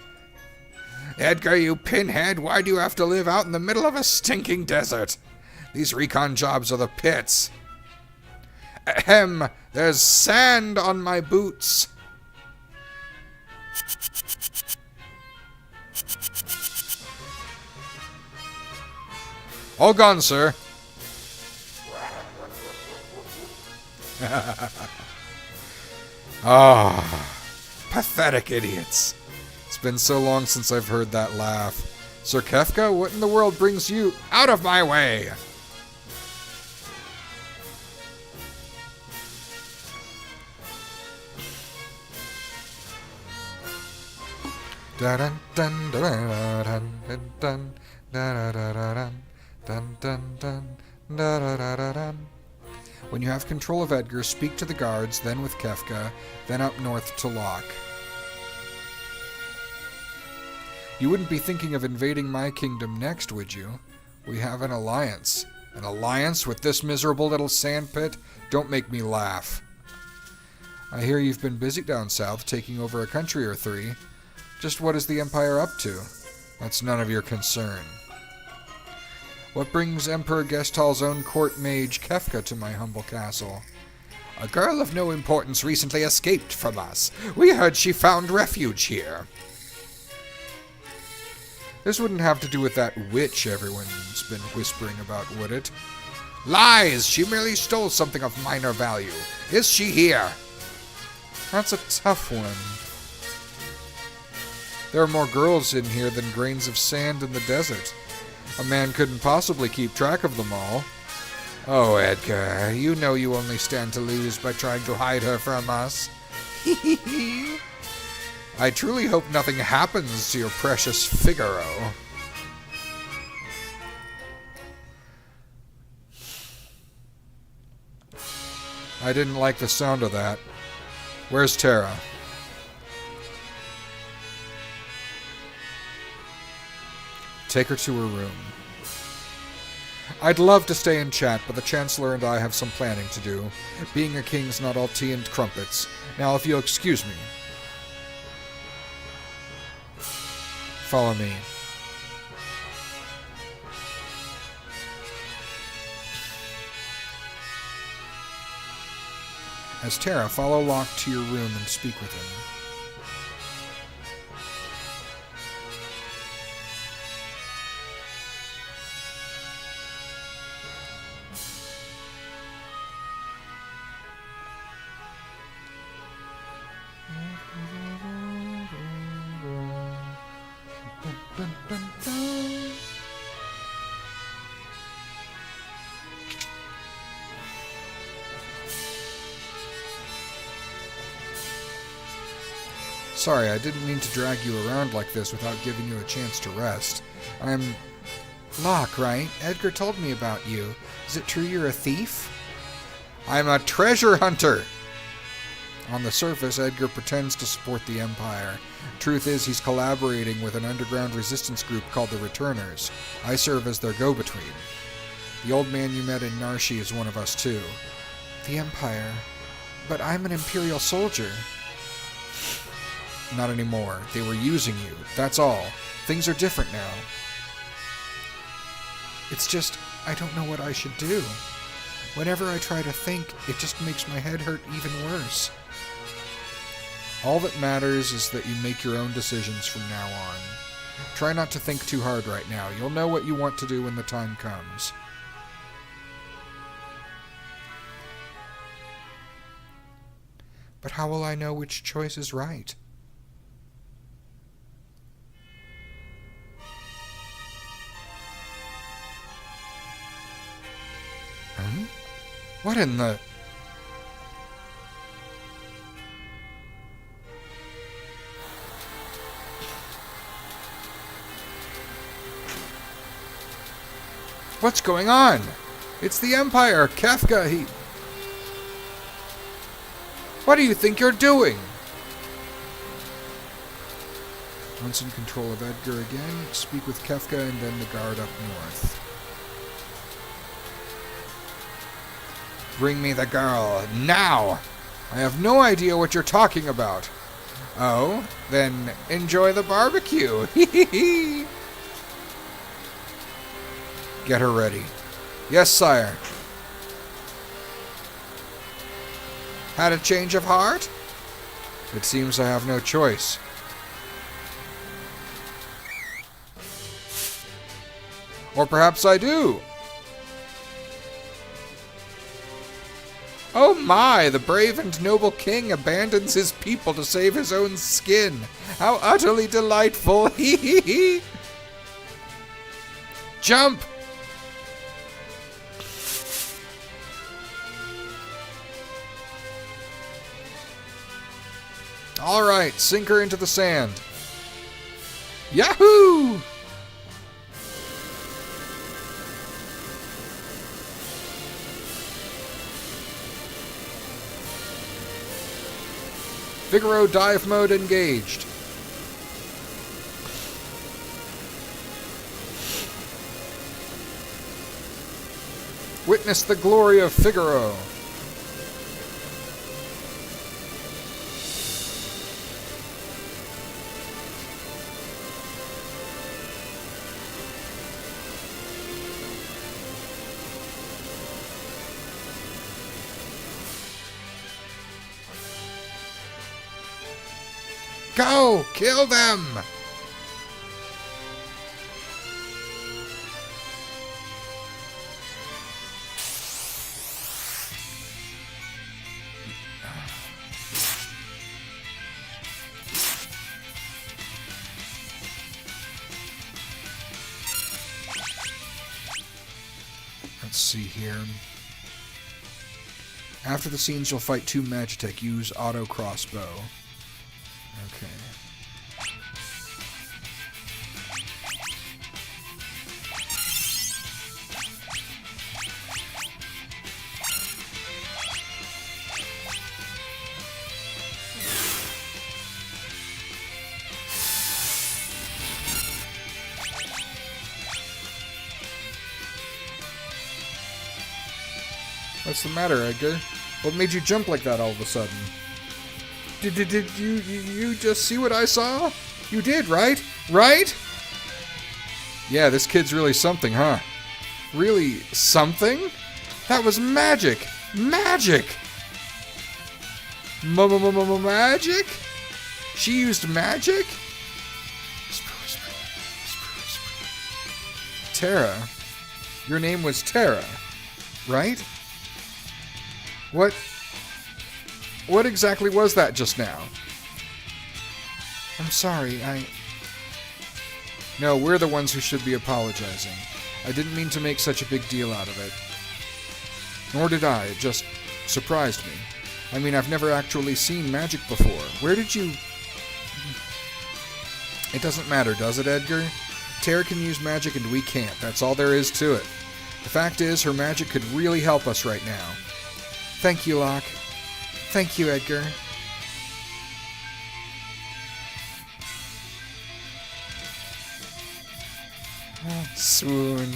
Speaker 1: Edgar, you pinhead, why do you have to live out in the middle of a stinking desert? These recon jobs are the pits. Ahem, there's sand on my boots. All gone, sir. Pathetic idiots. It's been so long since I've heard that laugh. Sir Kefka, what in the world brings you out of my way? Dun dun dun dun dun dun dun. When you have control of Edgar, speak to the guards, then with Kefka, then up north to Locke. You wouldn't be thinking of invading my kingdom next, would you? We have an alliance. An alliance with this miserable little sandpit? Don't make me laugh. I hear you've been busy down south, taking over a country or three. Just what is the Empire up to? That's none of your concern. What brings Emperor Gestal's own court mage Kefka to my humble castle? A girl of no importance recently escaped from us. We heard she found refuge here. This wouldn't have to do with that witch everyone's been whispering about, would it? Lies! She merely stole something of minor value. Is she here? That's a tough one. There are more girls in here than grains of sand in the desert. A man couldn't possibly keep track of them all. Oh, Edgar, you know you only stand to lose by trying to hide her from us. I truly hope nothing happens to your precious Figaro. I didn't like the sound of that. Where's Terra? Take her to her room. I'd love to stay and chat, but the Chancellor and I have some planning to do. Being a king's not all tea and crumpets. Now, if you'll excuse me. Follow me. As Terra, follow Locke to your room and speak with him. Sorry, I didn't mean to drag you around like this without giving you a chance to rest. I'm... Locke, right? Edgar told me about you. Is it true you're a thief? I'm a treasure hunter! On the surface, Edgar pretends to support the Empire. Truth is, he's collaborating with an underground resistance group called the Returners. I serve as their go-between. The old man you met in Narshi is one of us, too. The Empire. But I'm an Imperial soldier. Not anymore. They were using you. That's all. Things are different now. It's just, I don't know what I should do. Whenever I try to think, it just makes my head hurt even worse. All that matters is that you make your own decisions from now on. Try not to think too hard right now. You'll know what you want to do when the time comes. But how will I know which choice is right? Huh? What in the... What's going on? It's the Empire! Kefka, he... What do you think you're doing? Once in control of Edgar again, speak with Kefka and then the guard up north. Bring me the girl, now! I have no idea what you're talking about. Oh, then enjoy the barbecue. Get her ready. Yes, sire. Had a change of heart? It seems I have no choice. Or perhaps I do. Oh my, the brave and noble king abandons his people to save his own skin. How utterly delightful. Hee hee hee. Jump! All right, sink her into the sand. Yahoo! Figaro dive mode engaged. Witness the glory of Figaro. Go! Kill them! Let's see here. After the scenes, you'll fight 2 Magitech. Use auto crossbow. Okay. What's the matter, Edgar? What made you jump like that all of a sudden? Did you just see what I saw? You did, right? Right? Yeah, this kid's really something, huh? Really something? That was magic! Magic! Magic? She used magic? Terra. Your name was Terra, right? What exactly was that just now? I'm sorry, No, we're the ones who should be apologizing. I didn't mean to make such a big deal out of it. Nor did I. It just surprised me. I mean, I've never actually seen magic before. Where did you... It doesn't matter, does it, Edgar? Terra can use magic and we can't. That's all there is to it. The fact is, her magic could really help us right now. Thank you, Locke. Thank you, Edgar. Oh, swoon.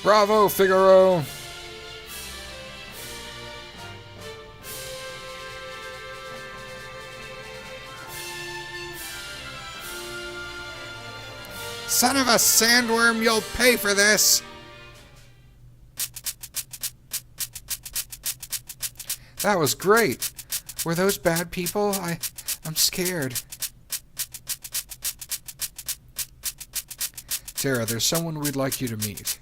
Speaker 1: Bravo, Figaro! Son of a sandworm, you'll pay for this! That was great. Were those bad people? I'm scared. Terra, there's someone we'd like you to meet.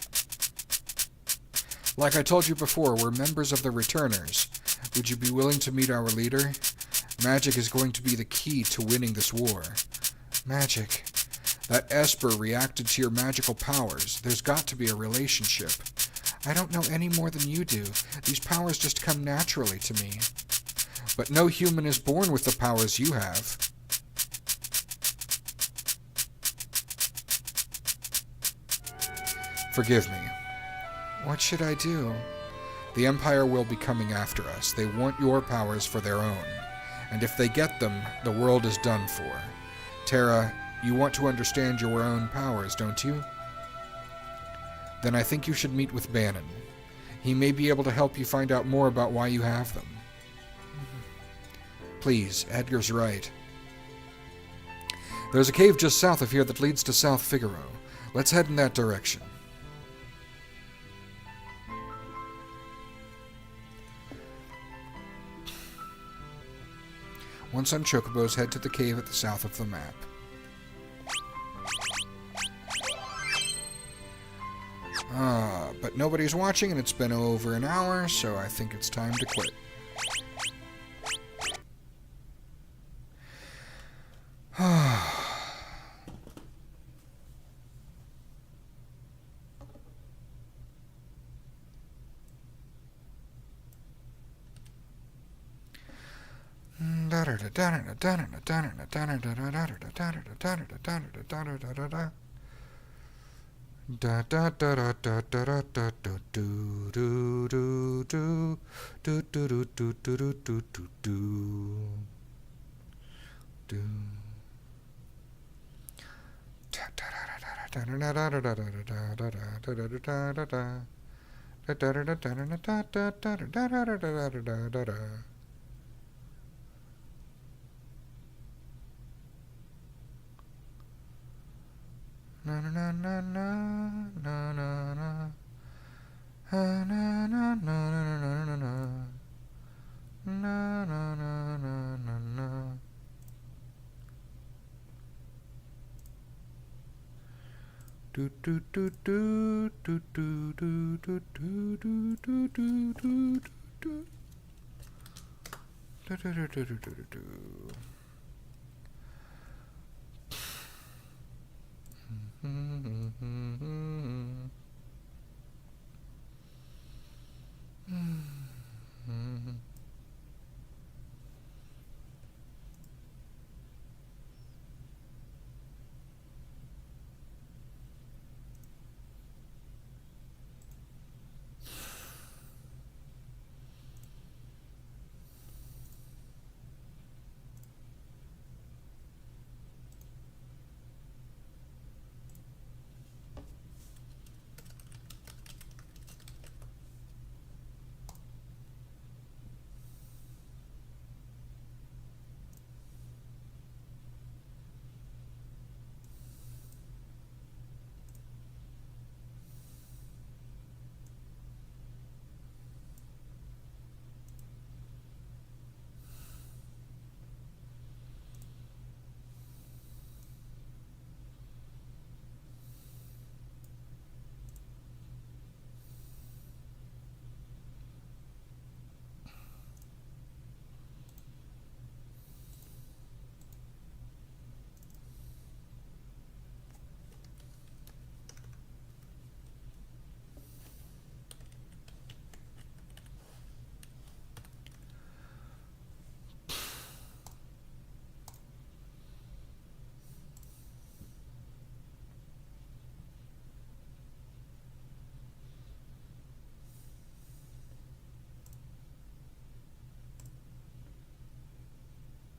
Speaker 1: Like I told you before, we're members of the Returners. Would you be willing to meet our leader? Magic is going to be the key to winning this war. Magic. That Esper reacted to your magical powers. There's got to be a relationship. I don't know any more than you do. These powers just come naturally to me. But no human is born with the powers you have. Forgive me. What should I do? The Empire will be coming after us. They want your powers for their own. And if they get them, the world is done for. Terra, you want to understand your own powers, don't you? Then I think you should meet with Bannon. He may be able to help you find out more about why you have them. Please, Edgar's right. There's a cave just south of here that leads to South Figaro. Let's head in that direction. Once on Chocobos, head to the cave at the south of the map. But nobody's watching and it's been over an hour, so I think it's time to quit.